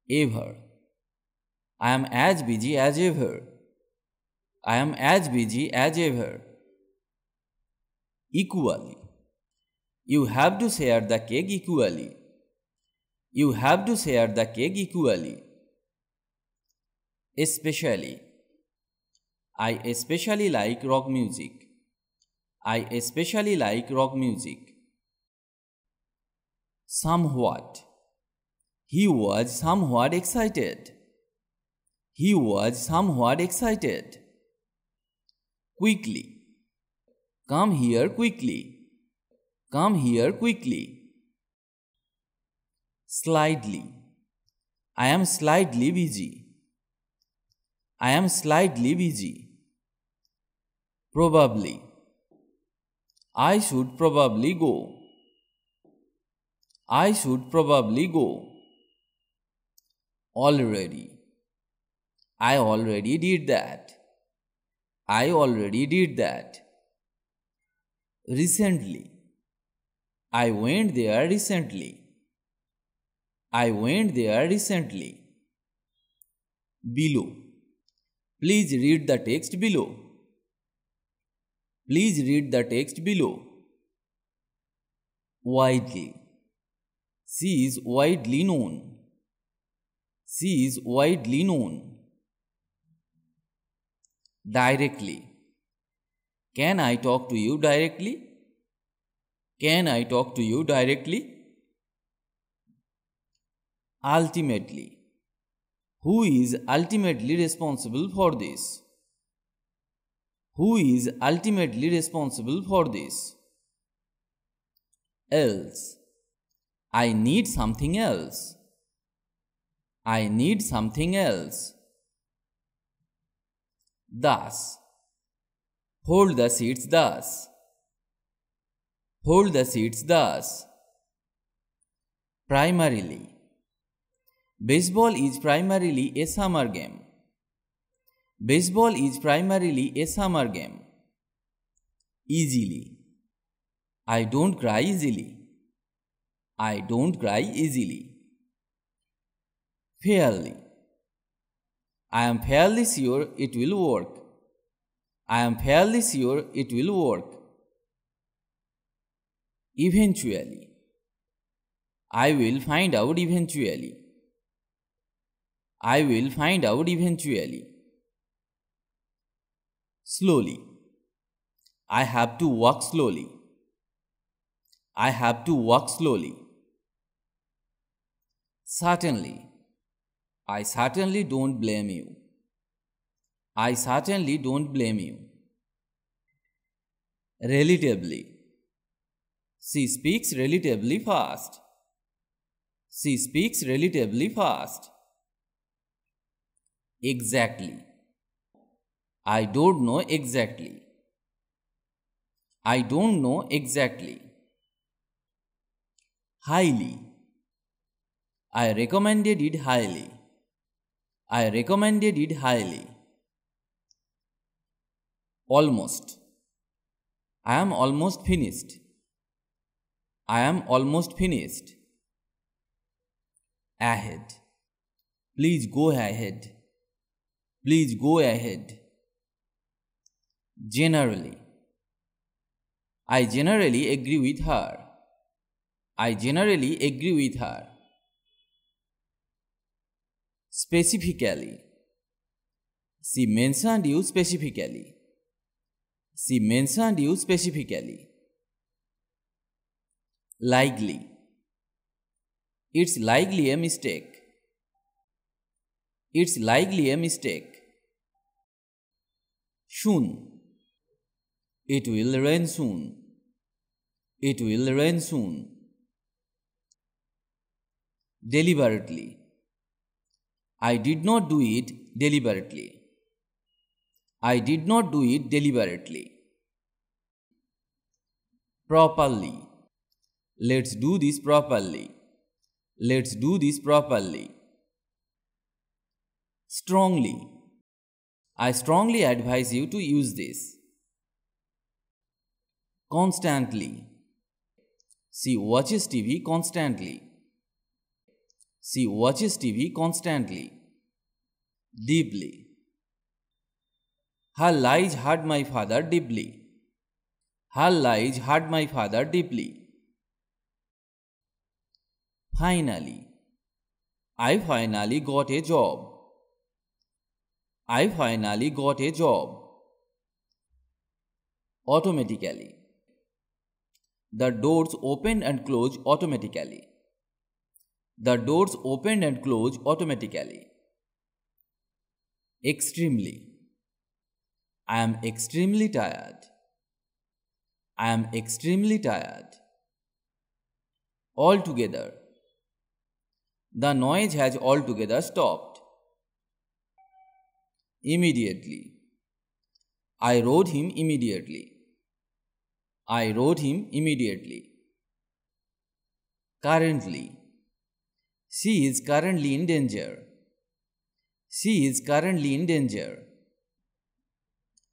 Ever. I am as busy as ever. I am as busy as ever. Equally. You have to share the cake equally. You have to share the cake equally. Especially. I especially like rock music. I especially like rock music. Somewhat. He was somewhat excited. He was somewhat excited. Quickly. Come here quickly. Come here quickly. Slightly. I am slightly busy. I am slightly busy. Probably. I should probably go. I should probably go. Already. I already did that. I already did that. Recently. I went there recently. I went there recently. Below. Please read the text below. Please read the text below. Widely. She is widely known. She is widely known. Directly. Can I talk to you directly? Can I talk to you directly? Ultimately. Who is ultimately responsible for this? Who is ultimately responsible for this? Else. I need something else. I need something else. Thus. Hold the seats thus. Hold the seats thus. Primarily. Baseball is primarily a summer game. Baseball is primarily a summer game. Easily. I don't cry easily. I don't cry easily. Fairly. I am fairly sure it will work. I am fairly sure it will work. Eventually. I will find out eventually. I will find out eventually. Slowly. I have to walk slowly. I have to walk slowly. Certainly. I certainly don't blame you. I certainly don't blame you. Relatively. She speaks relatively fast. She speaks relatively fast. Exactly. I don't know exactly. I don't know exactly. Highly. I recommended it highly. I recommended it highly. Almost. I am almost finished. I am almost finished. Ahead. Please go ahead. Please go ahead. Generally. I generally agree with her. I generally agree with her. Specifically. She mentioned you specifically. She mentioned you specifically. Likely. It's likely a mistake. It's likely a mistake. Soon. It will rain soon. It will rain soon. Deliberately. I did not do it deliberately. I did not do it deliberately. Properly. Let's do this properly. Let's do this properly. Strongly. I strongly advise you to use this. Constantly. She watches TV constantly. She watches TV constantly. Deeply. Her lies hurt my father deeply. Her lies hurt my father deeply. Finally. I finally got a job. I finally got a job. Automatically. The doors open and close automatically. The doors open and close automatically. Extremely. I am extremely tired. I am extremely tired. Altogether. The noise has altogether stopped. Immediately. I wrote him immediately. I wrote him immediately. Currently. She is currently in danger. She is currently in danger.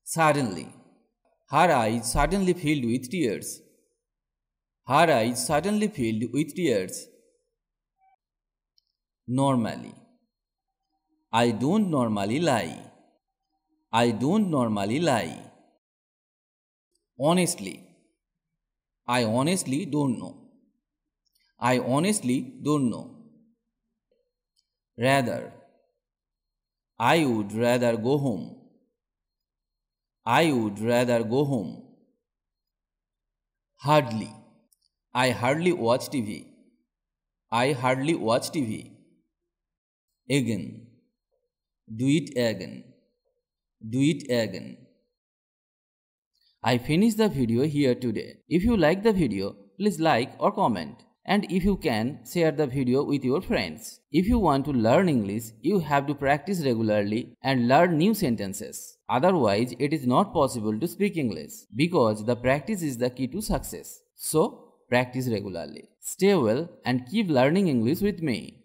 Suddenly. Her eyes suddenly filled with tears. Her eyes suddenly filled with tears. Normally. I don't normally lie. I don't normally lie. Honestly. I honestly don't know. I honestly don't know. Rather. I would rather go home. I would rather go home. Hardly. I hardly watch TV. I hardly watch TV. Again. Do it again. Do it again. I finished the video here today. If you like the video, please like or comment. And if you can, share the video with your friends. If you want to learn English, you have to practice regularly and learn new sentences. Otherwise, it is not possible to speak English because the practice is the key to success. So, practice regularly. Stay well and keep learning English with me.